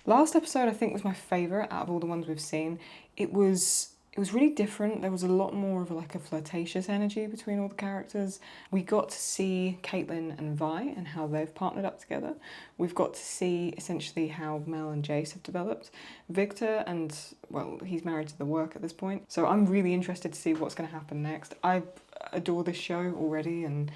Last episode I think was my favourite out of all the ones we've seen. It was really different. There was a lot more of like a flirtatious energy between all the characters. We got to see Caitlyn and Vi and how they've partnered up together. We've got to see essentially how Mel and Jayce have developed. Victor and, well, he's married to the work at this point. So I'm really interested to see what's going to happen next. I adore this show already, and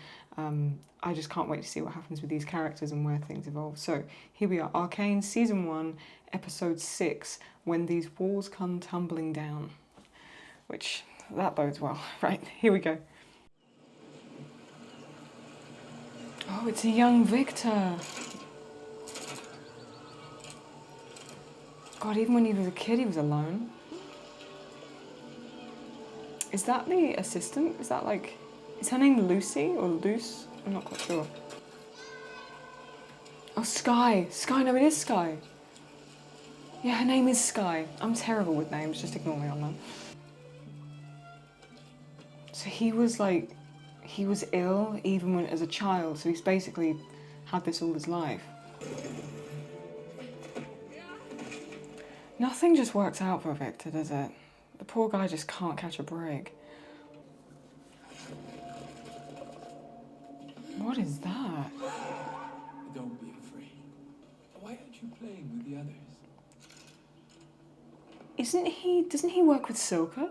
I just can't wait to see what happens with these characters and where things evolve. So here we are, Arcane Season 1, Episode 6, When These Walls Come Tumbling Down. Which, that bodes well. Right, here we go. Oh, it's a young Victor. God, even when he was a kid, he was alone. Is that the assistant? Is that like... Is her name Lucy or Luce? I'm not quite sure. Oh, Sky. Sky, no, it is Sky. Yeah, her name is Sky. I'm terrible with names, just ignore me on that. So he was like, he was ill even when as a child, so he's basically had this all his life. Nothing just works out for Victor, does it? The poor guy just can't catch a break. What is that? Don't be afraid. Why aren't you playing with the others? Doesn't he work with Silco?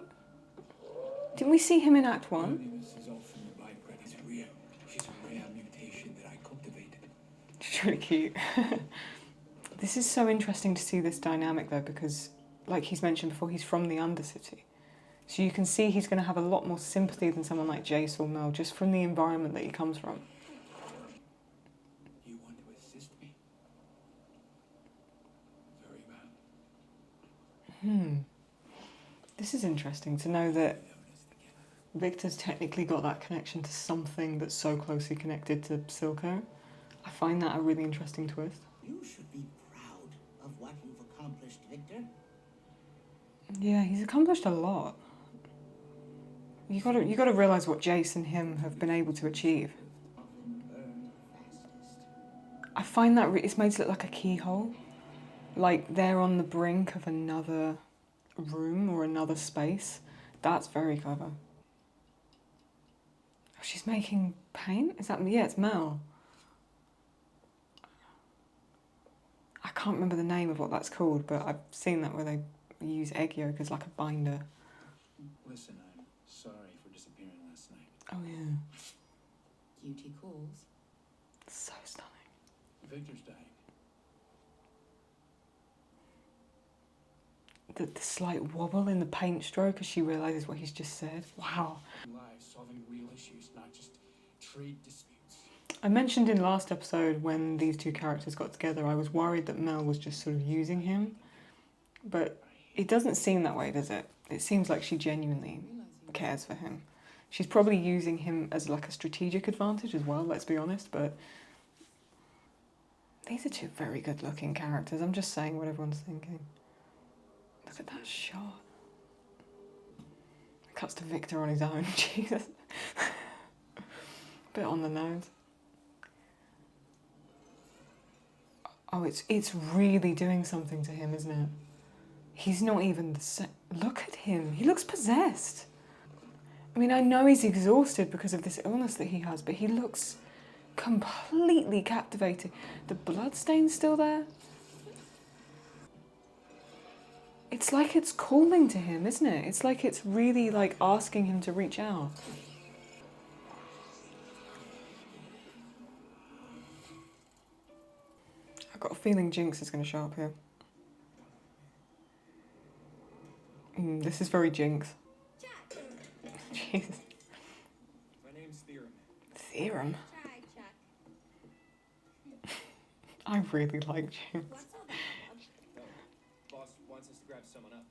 Didn't we see him in Act 1? Loneliness is often the byproduct. It's real. She's a rare mutation that I cultivated. She's really cute. This is so interesting to see this dynamic though, because like he's mentioned before, he's from the Undercity. So you can see he's going to have a lot more sympathy than someone like Jayce or Mel, just from the environment that he comes from. You want to assist me? Very well. This is interesting to know that Victor's technically got that connection to something that's so closely connected to Silco. I find that a really interesting twist. You should be proud of what you've accomplished, Victor. Yeah, he's accomplished a lot. You gotta realise what Jayce and him have been able to achieve. I find that it's made it look like a keyhole. Like they're on the brink of another room or another space. That's very clever. Oh, she's making paint? Is that, yeah, it's Mel. I can't remember the name of what that's called, but I've seen that where they use egg yolk as like a binder. Listen, I'm sorry for disappearing last night. Oh yeah. Duty calls. So stunning. Victor's dying. The slight wobble in the paint stroke as she realises what he's just said. Wow. Lives solving real issues, not just trade disputes. I mentioned in last episode when these two characters got together, I was worried that Mel was just sort of using him. But it doesn't seem that way, does it? It seems like she genuinely cares for him. She's probably using him as like a strategic advantage as well, let's be honest, but these are two very good looking characters. I'm just saying what everyone's thinking. Look at that shot. Cuts to Victor on his own, Jesus. Bit on the nose. Oh, it's really doing something to him, isn't it? He's not even the same. Look at him, he looks possessed. I mean, I know he's exhausted because of this illness that he has, but he looks completely captivating. The bloodstain's still there. It's like it's calling to him, isn't it? It's like it's really like asking him to reach out. I've got a feeling Jinx is going to show up here. This is very Jinx. Jesus. My name's Theorem. Theorem? I really like Jinx. Boss wants us to grab someone up.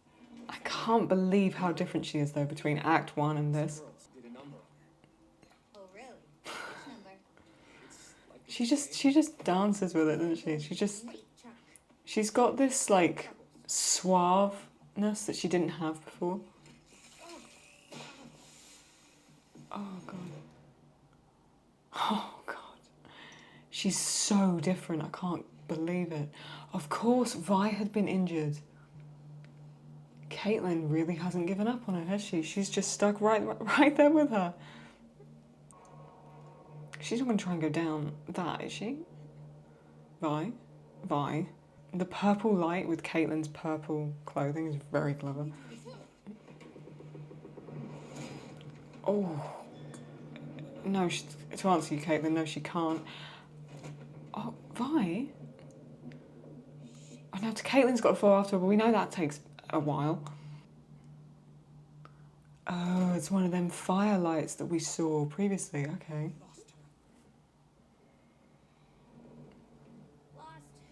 I can't believe how different she is though between Act 1 and this. Did a number. Oh, really? Which number? She just dances with it, doesn't she? She's got this like suaveness that she didn't have before. Oh god. Oh god. She's so different. I can't believe it. Of course, Vi had been injured. Caitlyn really hasn't given up on her, has she? She's just stuck right there with her. She's not going to try and go down that, is she? Vi? The purple light with Caitlyn's purple clothing is very clever. Oh. No, to answer you, Caitlyn, no, she can't. Oh, Vi? Oh, now Caitlyn's got to fall after her, but we know that takes a while. Oh, it's one of them firelights that we saw previously. Okay. Lost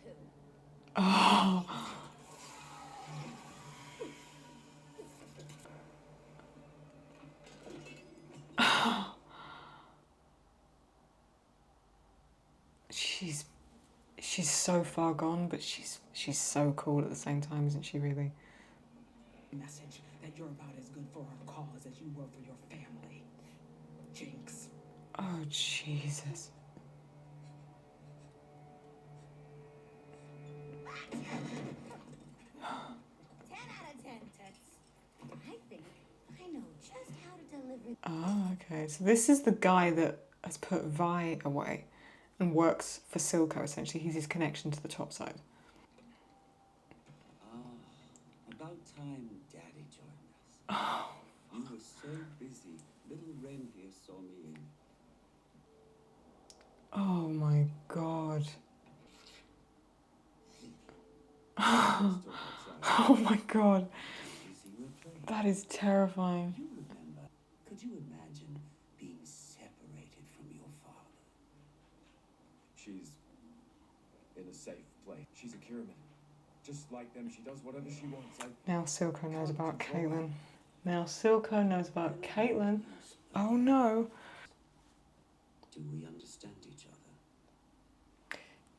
who? Oh. She's so far gone, but she's so cool at the same time, isn't she? Really. Message that you're about as good for our cause as you were for your family. Jinx. Oh Jesus. 10 out of 10, Toots. I think I know just how to deliver. Oh, okay. So this is the guy that has put Vi away and works for Silco, essentially. He's his connection to the top side. About time Daddy joined us. Oh. You were so busy. Little Wren here saw me in. Oh my God. Oh my God. That is terrifying. You remember? Could you imagine being separated from your father? She's in a safe place. She's a Kiraman. Just like them, she does whatever she wants. Now Silco knows about Caitlyn. Now Silco knows about Caitlyn. Oh no. Do we understand each other?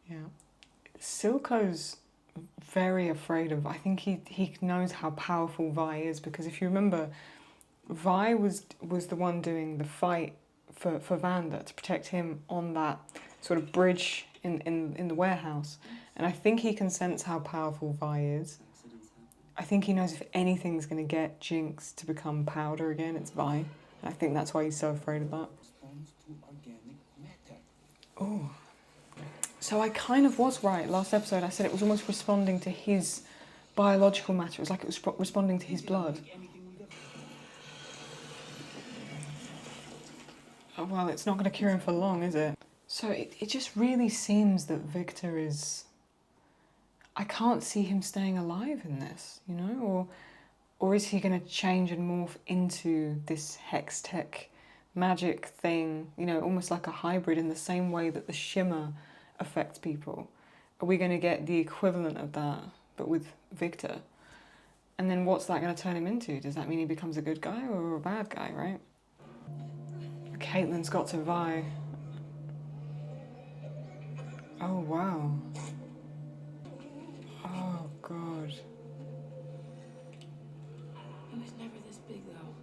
Yeah. Silco's very afraid of... I think he knows how powerful Vi is, because if you remember, Vi was the one doing the fight for Vander to protect him on that sort of bridge in the warehouse. And I think he can sense how powerful Vi is. I think he knows if anything's going to get Jinx to become powder again, it's Vi. And I think that's why he's so afraid of that. Oh. So I kind of was right last episode. I said it was almost responding to his biological matter. It was like it was responding to his blood. Oh, well, it's not going to cure him for long, is it? So it just really seems that Victor is... I can't see him staying alive in this, you know? Or is he going to change and morph into this hex tech magic thing, you know, almost like a hybrid in the same way that the shimmer affects people? Are we going to get the equivalent of that, but with Victor? And then what's that going to turn him into? Does that mean he becomes a good guy or a bad guy, right? Caitlyn's got to Vi. Oh, wow. Oh, God. It was never this big, though.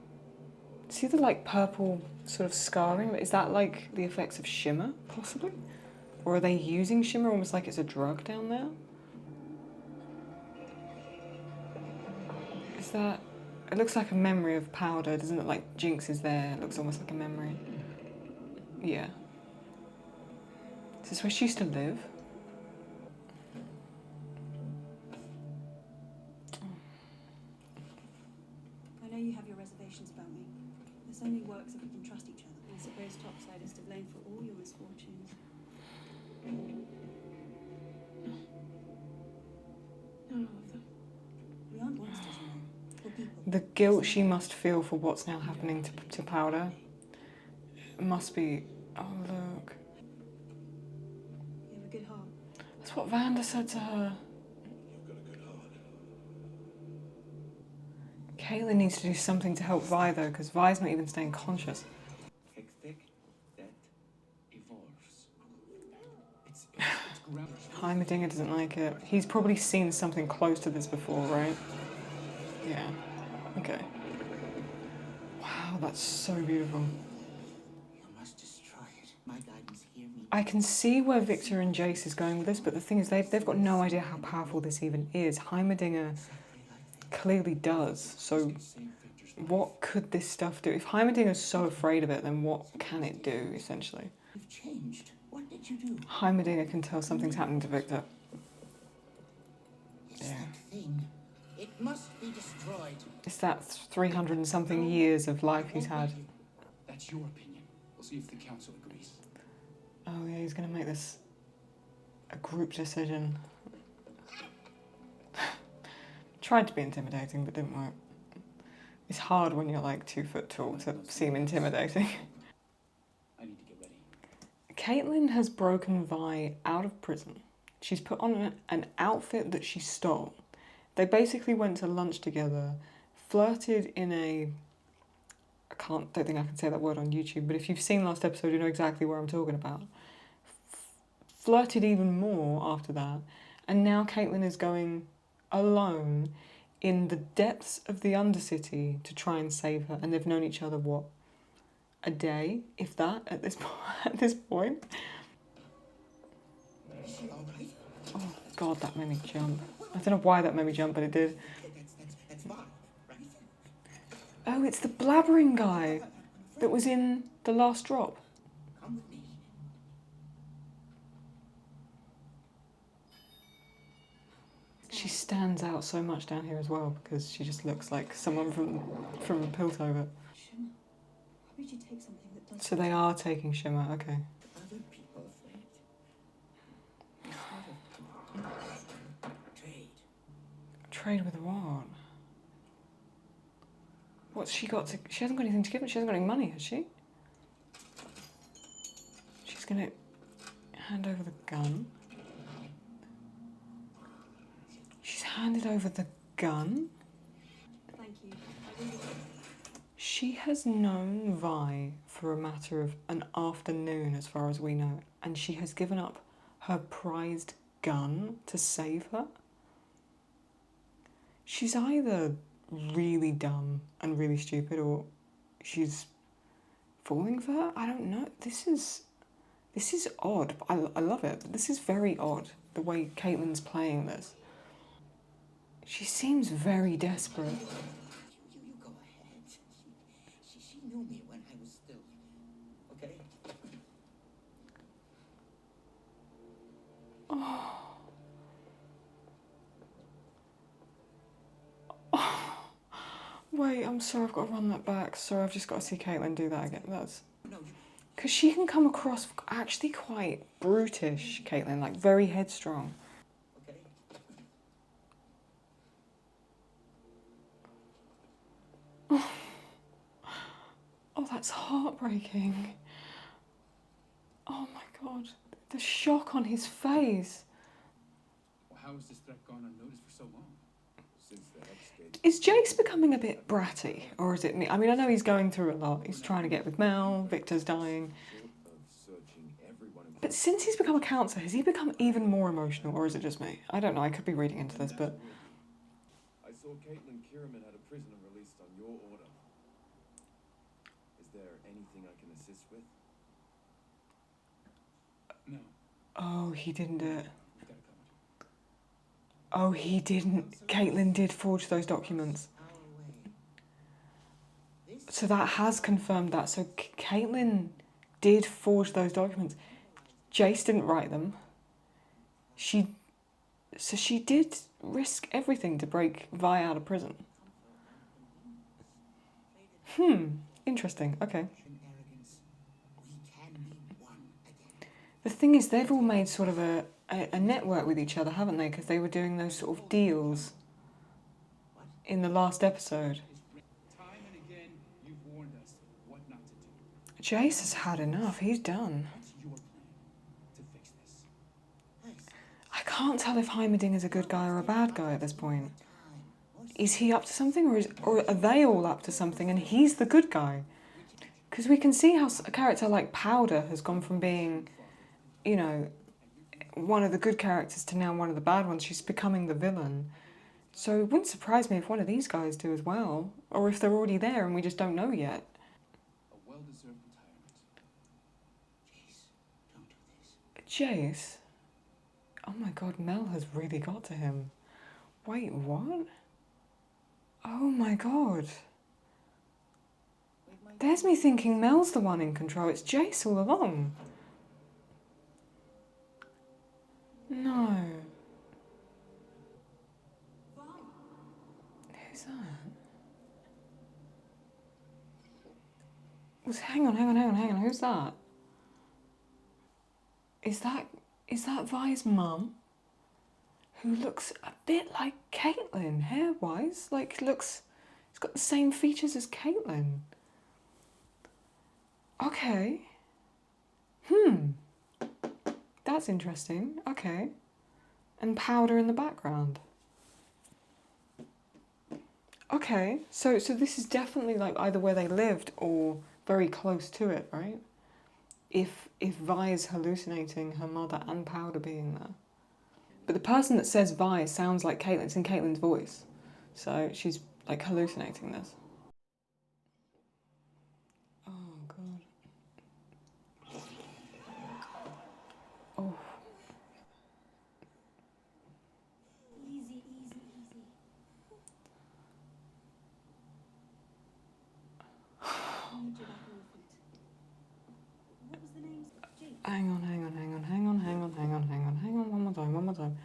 See the, like, purple sort of scarring? Is that, like, the effects of shimmer, possibly? Or are they using shimmer almost like it's a drug down there? Is that... It looks like a memory of powder, doesn't it? Like Jinx is there. It looks almost like a memory. Yeah. Is this where she used to live? I know you have your reservations about me. This only works if we can trust each other. I suppose Topside is to blame for all your misfortunes. Not all of them. We aren't monsters, you know. We're people. The guilt she must feel for what's now happening to Powder must be... Oh, look. You have a good heart. That's what Vander said to her. You've got a good heart. Caitlyn needs to do something to help Vi, though, because Vi's not even staying conscious. Hectic, that evolves. It's ground. Heimerdinger doesn't like it. He's probably seen something close to this before, right? Yeah. Okay. Wow, that's so beautiful. You must destroy it. My guidance hear me I can see where Victor and Jayce is going with this, but the thing is they've got no idea how powerful this even is. Heimerdinger clearly does, so what could this stuff do? If Heimerdinger's so afraid of it, then what can it do, essentially? You've changed. What did you do? Heimerdinger can tell something's happening to Victor. It's that thing. It must be destroyed. It's that 300 and something years of life he's had. That's your opinion. We'll see if the council agrees. Oh yeah, he's going to make this a group decision. Tried to be intimidating, but didn't work. It's hard when you're like 2 foot tall to seem intimidating. I need to get ready. Caitlyn has broken Vi out of prison. She's put on an outfit that she stole. They basically went to lunch together, flirted in a... don't think I can say that word on YouTube, but if you've seen last episode, you know exactly what I'm talking about. Flirted even more after that, and now Caitlyn is going alone in the depths of the Undercity to try and save her, and they've known each other, what, a day, if that, at this point? Is she all right? Oh God, that made me jump. I don't know why that made me jump, but it did. That's fine, right? Oh, it's the blabbering guy that was in the last drop. Come with me. She stands out so much down here as well because she just looks like someone from Piltover. Shimmer, why would you take something that does... So they are taking Shimmer, okay. Other people afraid. Trade. Trade with what? What's she got to... She hasn't got anything to give him. She hasn't got any money, has she? She's gonna hand over the gun. She's handed over the gun. Thank you. I really... She has known Vi for a matter of an afternoon, as far as we know, and she has given up her prized gun to save her. She's either really dumb and really stupid, or she's falling for her. I don't know. This is odd. I love it. This is very odd, the way Caitlyn's playing this. She seems very desperate. You go ahead. She knew me when I was still... Okay? Wait, I'm sorry, I've got to run that back. Sorry, I've just got to see Caitlyn do that again. That's... No, Because she can come across actually quite brutish, Caitlyn, like very headstrong. okay? Oh, that's heartbreaking. Oh my God, the shock on his face. Well, how has this threat gone unnoticed for so long? Since the Hexgate. Is Jayce becoming a bit bratty, or is it me? I mean, I know he's going through a lot. He's trying to get with Mel, Victor's dying. Short of searching everyone in But since he's become a counsellor, has he become even more emotional, or is it just me? I don't know, I could be reading into this, but... I saw Caitlyn Kierman had a prisoner released on your order. Is there anything I can assist with? No, Oh, he didn't do it. we've got it covered. Oh, he didn't. Caitlyn did forge those documents. So that has confirmed that. So Caitlyn did forge those documents. Jayce didn't write them. So she did risk everything to break Vi out of prison. Interesting. Okay. Arrogance. We can be one again. The thing is, they've all made sort of a network with each other, haven't they? Because they were doing those sort of deals in the last episode. Time and again, you've warned us what not to do. Jayce has had enough. He's done. What's your plan to fix this? I can't tell if Heimerdinger's a good guy or a bad guy at this point. Is he up to something, or are they all up to something and he's the good guy? Because we can see how a character like Powder has gone from being, you know, one of the good characters to now one of the bad ones. She's becoming the villain. So it wouldn't surprise me if one of these guys do as well, or if they're already there and we just don't know yet. A well-deserved retirement. Jayce, don't do this. Jayce? Oh my god, Mel has really got to him. Wait, what? Oh my god. There's me thinking Mel's the one in control. It's Jayce all along. No. Who's that? Hang on. Who's that? Is that Vi's mum? Who looks a bit like Caitlyn, hair-wise. Like, it's got the same features as Caitlyn. Okay. That's interesting. Okay. And powder in the background. Okay, so this is definitely like either where they lived or very close to it, right? If Vi is hallucinating her mother and powder being there. But the person that says Vi sounds like Caitlyn. It's in Caitlyn's voice. So she's like hallucinating this. Oh god. Oh. Easy. I need you back on your feet. What was the name? Jinx. Hang on. One more time.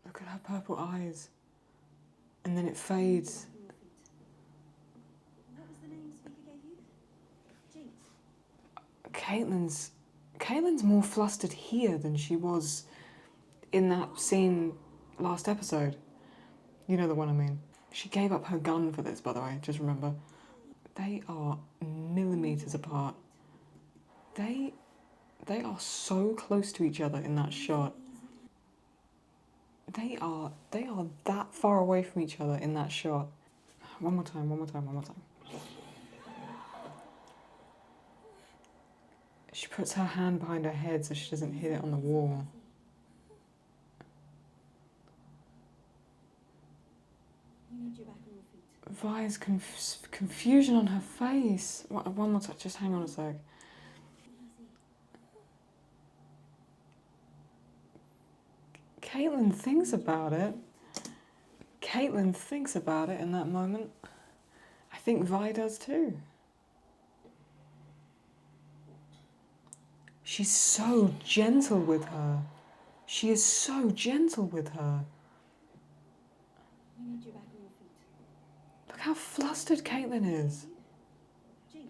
Look at her purple eyes. And then it fades. What was the name Speaker gave you? Jinx. Caitlyn's more flustered here than she was in that scene last episode. You know the one I mean. She gave up her gun for this, by the way, just remember. They are millimeters apart. They are so close to each other in that shot. They are that far away from each other in that shot. One more time. She puts her hand behind her head so she doesn't hit it on the wall. I need you back on your feet. Vi's confusion on her face. One more time, just hang on a sec. Caitlyn thinks about it. In that moment. I think Vi does too. She's so gentle with her. She is so gentle with her. I need you back on your feet. Look how flustered Caitlyn is. Jinx.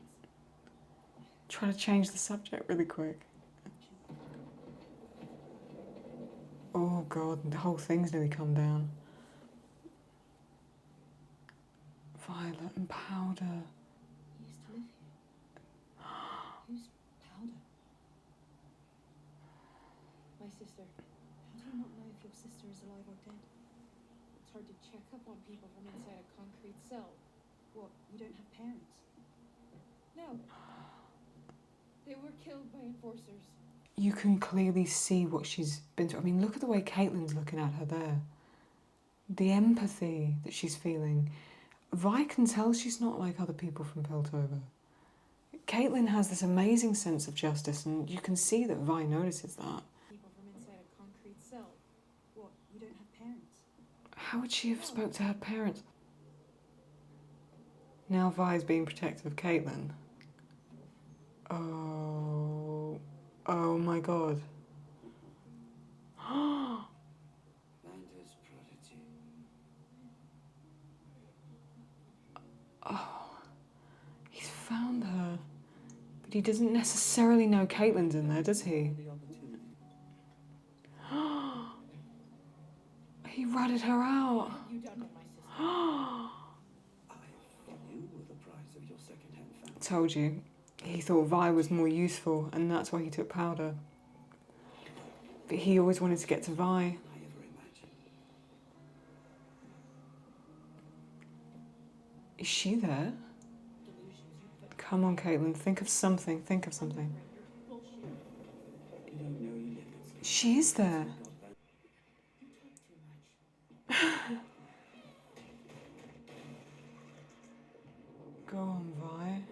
Trying to change the subject really quick. Oh god, the whole thing's nearly come down. Violet and Powder. You used to live here. Who's Powder? My sister. How do you not know if your sister is alive or dead? It's hard to check up on people from inside a concrete cell. What, you don't have parents? No. They were killed by enforcers. You can clearly see what she's been through. I mean, look at the way Caitlyn's looking at her there. The empathy that she's feeling. Vi can tell she's not like other people from Piltover. Caitlyn has this amazing sense of justice, and you can see that Vi notices that. People from inside a concrete cell. What, you don't have parents? How would she have spoke to her parents? Now Vi's being protective of Caitlyn. Oh my god. Manda's prodigy. Oh, he's found her. But he doesn't necessarily know Caitlyn's in there, does he? The opportunity. He ratted her out. You done with my sister. I you were the prize of your second-hand fancy. Told you. He thought Vi was more useful, and that's why he took Powder. But he always wanted to get to Vi. I ever imagined. Is she there? Come on, Caitlyn, think of something. You don't know you live in She is there. Go on, Vi.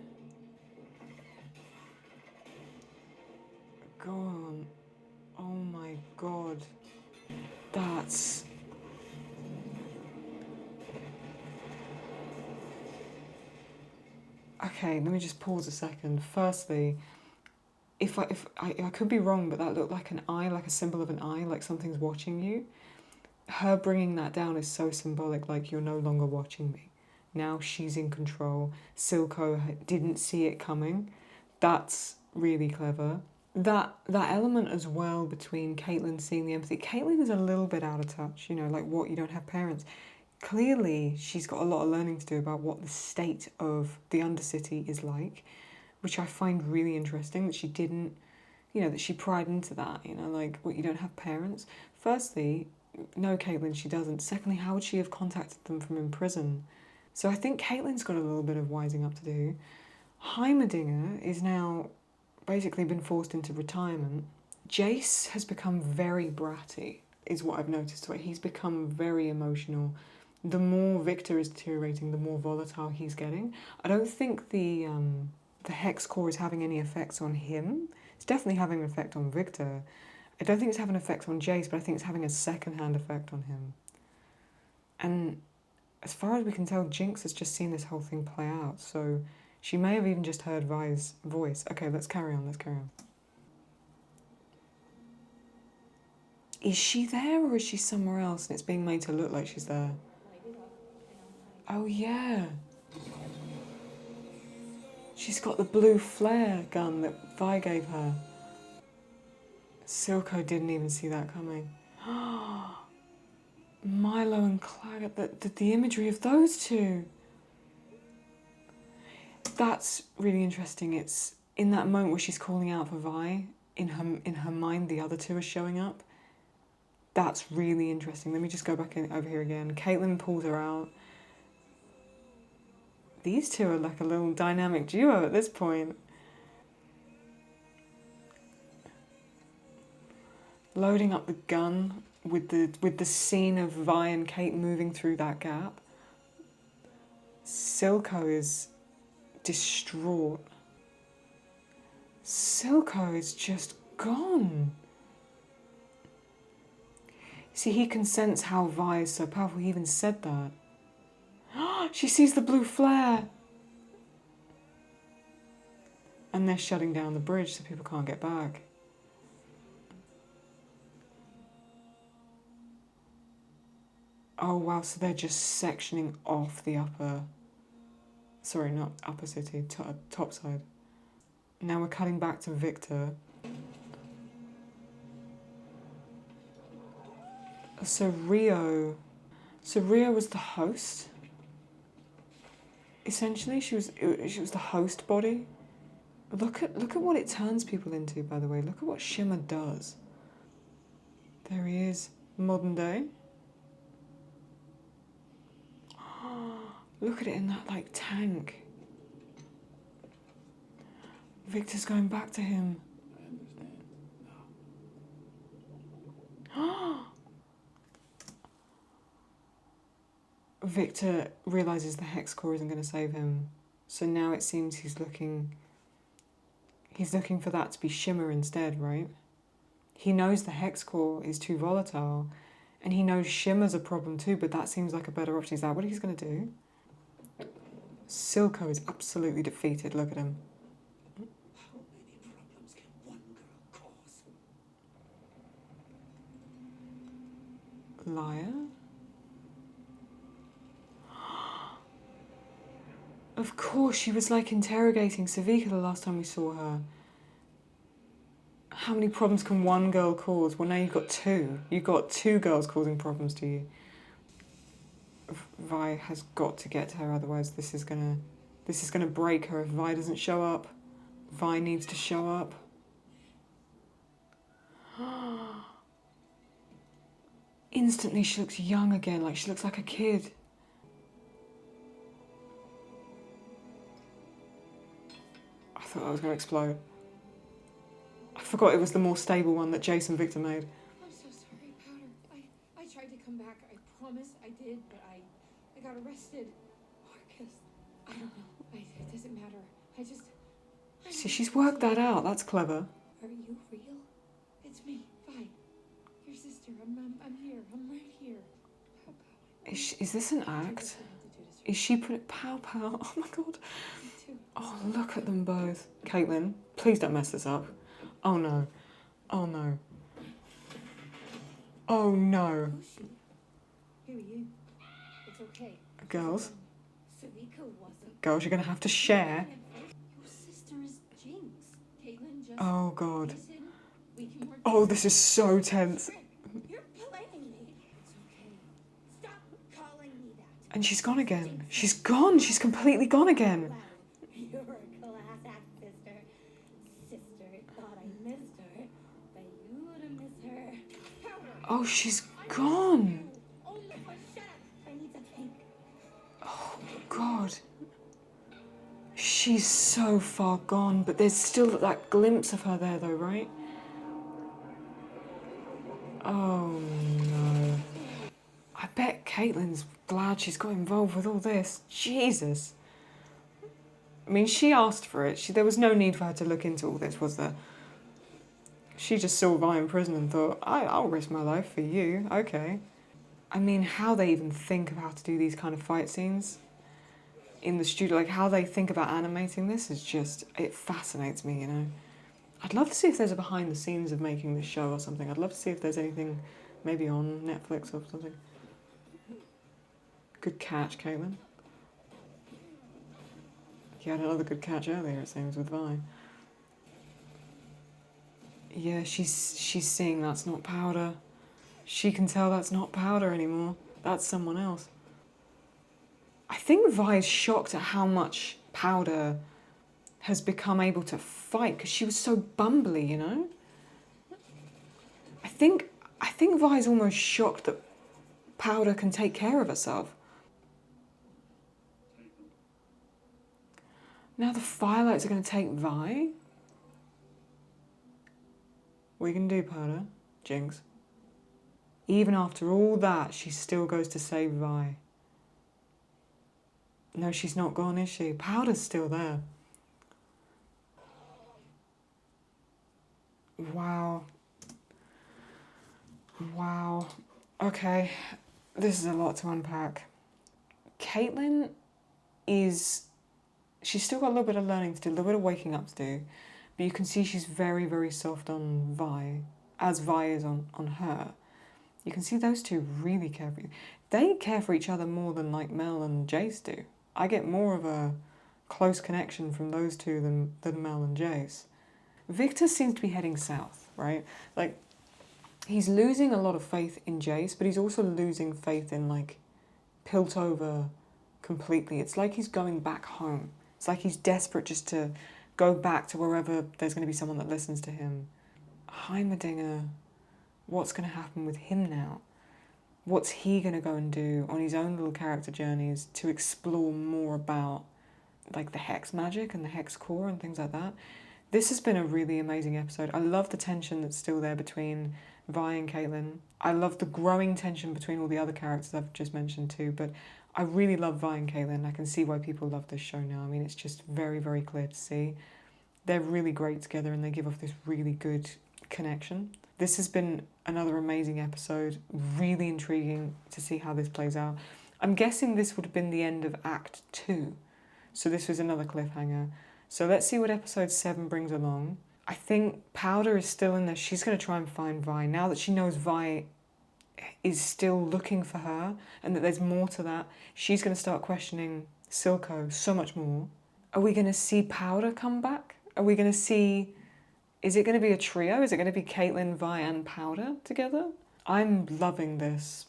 god. That's... Okay, let me just pause a second. Firstly, if I could be wrong, but that looked like an eye, like a symbol of an eye, like something's watching you. Her bringing that down is so symbolic, like you're no longer watching me. Now she's in control. Silco didn't see it coming. That's really clever. That element as well between Caitlyn seeing the empathy. Caitlyn is a little bit out of touch, you know, like what, you don't have parents. Clearly, she's got a lot of learning to do about what the state of the Undercity is like, which I find really interesting that she didn't, you know, that she pried into that, you know, like, what, you don't have parents? Firstly, no, Caitlyn, she doesn't. Secondly, how would she have contacted them from in prison? So I think Caitlyn's got a little bit of wising up to do. Heimerdinger is now basically been forced into retirement. Jayce has become very bratty, is what I've noticed. He's become very emotional. The more Victor is deteriorating, the more volatile he's getting. I don't think the hex core is having any effects on him. It's definitely having an effect on Victor. I don't think it's having an effect on Jayce, but I think it's having a second-hand effect on him. And as far as we can tell, Jinx has just seen this whole thing play out, so she may have even just heard Vi's voice. Okay, let's carry on. Is she there or is she somewhere else and it's being made to look like she's there? Oh yeah. She's got the blue flare gun that Vi gave her. Silco didn't even see that coming. Milo and Claudia, the imagery of those two. That's really interesting. It's in that moment where she's calling out for Vi, in her mind the other two are showing up. That's really interesting. Let me just go back over here again. Caitlyn pulls her out. These two are like a little dynamic duo at this point. Loading up the gun with the scene of Vi and Kate moving through that gap. Silco is distraught. Silco is just gone. See, he can sense how Vi is so powerful. He even said that. She sees the blue flare. And they're shutting down the bridge so people can't get back. Oh wow, so they're just sectioning off the upper... Sorry, not upper city, top side. Now we're cutting back to Victor. So Rio was the host. Essentially, she was the host body. Look at what it turns people into, by the way. Look at what Shimmer does. There he is, modern day. Look at it in that like tank. Victor's going back to him. I understand. No. Victor realizes the hex core isn't going to save him, so now it seems he's looking for that to be Shimmer instead, right? He knows the hex core is too volatile, and he knows Shimmer's a problem too, but that seems like a better option. Is that what he's going to do? Silco is absolutely defeated. Look at him. How many problems can one girl cause? Liar? Of course, she was like interrogating Savika the last time we saw her. How many problems can one girl cause? Well, now you've got two. You've got two girls causing problems to you. Vi has got to get to her, otherwise this is gonna break her if Vi doesn't show up. Vi needs to show up. Instantly she looks young again, like she looks like a kid. I thought that was gonna explode. I forgot it was the more stable one that Jayce and Victor made. I'm so sorry, Powder. I tried to come back. I promise I did, but I got arrested. Marcus, I don't know. It doesn't matter. See, she's worked that out. That's clever. Are you real? It's me, Vi, your sister. sister. I'm here. I'm right here. Pow, pow. Is this an act? Is she pow pow? Oh my god. Me too. Oh, look at them both. Caitlyn, please don't mess this up. Oh no. Oh no. Oh no. Who's she? Who are you? It's okay. Girls, Silco wasn't. girls, you're gonna have to share. Your sister is Jinx. Caitlyn, just Oh god. listen. We can work Oh, this is so tense. You're playing me. It's okay. Stop calling me that. And she's gone again. She's gone. She's completely gone again. Wow, you're a class act, sister. Sister thought I missed her, but you wouldn't miss her. Powder. Oh, she's gone. Oh my God, shut up. I need to think. Oh god. She's so far gone, but there's still that glimpse of her there though, right? Oh no. I bet Caitlyn's glad she's got involved with all this. Jesus. I mean, she asked for it. There was no need for her to look into all this, was there? She just saw Vi in prison and thought, I'll risk my life for you, okay. I mean, how they even think of how to do these kind of fight scenes in the studio, like how they think about animating this is just, it fascinates me, you know. I'd love to see if there's a behind the scenes of making this show or something. I'd love to see if there's anything maybe on Netflix or something. Good catch, Caitlyn. You had another good catch earlier, it seems, with Vi. Yeah, she's seeing that's not powder. She can tell that's not powder anymore. That's someone else. I think Vi is shocked at how much powder has become able to fight because she was so bumbly, you know? I think Vi is almost shocked that powder can take care of herself. Now the firelights are going to take Vi? What are you going to do, Powder? Jinx. Even after all that, she still goes to save Vi. No, she's not gone, is she? Powder's still there. Wow. Wow. Okay, this is a lot to unpack. Caitlyn is... She's still got a little bit of learning to do, a little bit of waking up to do, but you can see she's very, very soft on Vi, as Vi is on her. You can see those two really care for you. They care for each other more than like Mel and Jayce do. I get more of a close connection from those two than Mel and Jayce. Victor seems to be heading south, right? Like, he's losing a lot of faith in Jayce, but he's also losing faith in like Piltover completely. It's like he's going back home. It's like he's desperate just to go back to wherever there's going to be someone that listens to him. Heimerdinger, what's going to happen with him now? What's he going to go and do on his own little character journeys to explore more about like the hex magic and the hex core and things like that? This has been a really amazing episode. I love the tension that's still there between Vi and Caitlyn. I love the growing tension between all the other characters I've just mentioned too, but I really love Vi and Caitlyn. I can see why people love this show now. I mean, it's just very, very clear to see. They're really great together and they give off this really good connection. This has been another amazing episode. Really intriguing to see how this plays out. I'm guessing this would have been the end of Act 2. So this was another cliffhanger. So let's see what episode 7 brings along. I think Powder is still in there. She's going to try and find Vi. Now that she knows Vi is still looking for her and that there's more to that, she's going to start questioning Silco so much more. Are we going to see Powder come back? Are we going to see... Is it going to be a trio? Is it going to be Caitlyn, Vi and Powder together? I'm loving this.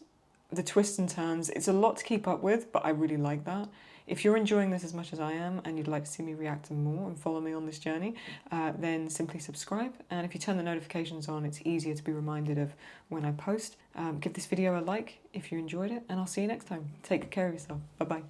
The twists and turns. It's a lot to keep up with, but I really like that. If you're enjoying this as much as I am and you'd like to see me react to more and follow me on this journey, then simply subscribe. And if you turn the notifications on, it's easier to be reminded of when I post. Give this video a like if you enjoyed it, and I'll see you next time. Take good care of yourself. Bye-bye.